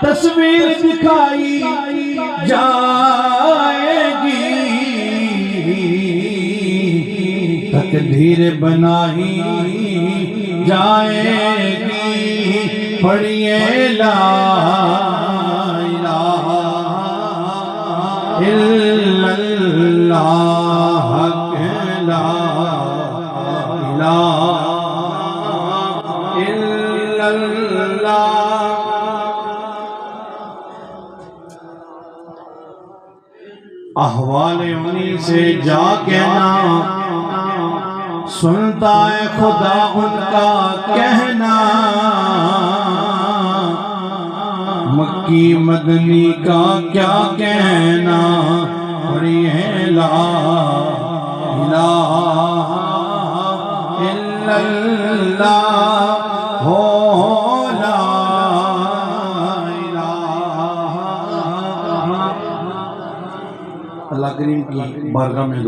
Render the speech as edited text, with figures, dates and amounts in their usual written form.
تصویر دکھائی جائے گی، تقدیر بنائی جائے گی، پڑھیے لا الہ الا اللہ، لا الہ الا اللہ۔ احوال انہی سے جا کہنا، سنتا ہے خدا ان کا کہنا، مکی مدنی کا کیا کہنا، پڑھیے لا الہ الا اللہ، ہو لا الہ۔ اللہ کریم کی بارگاہ میں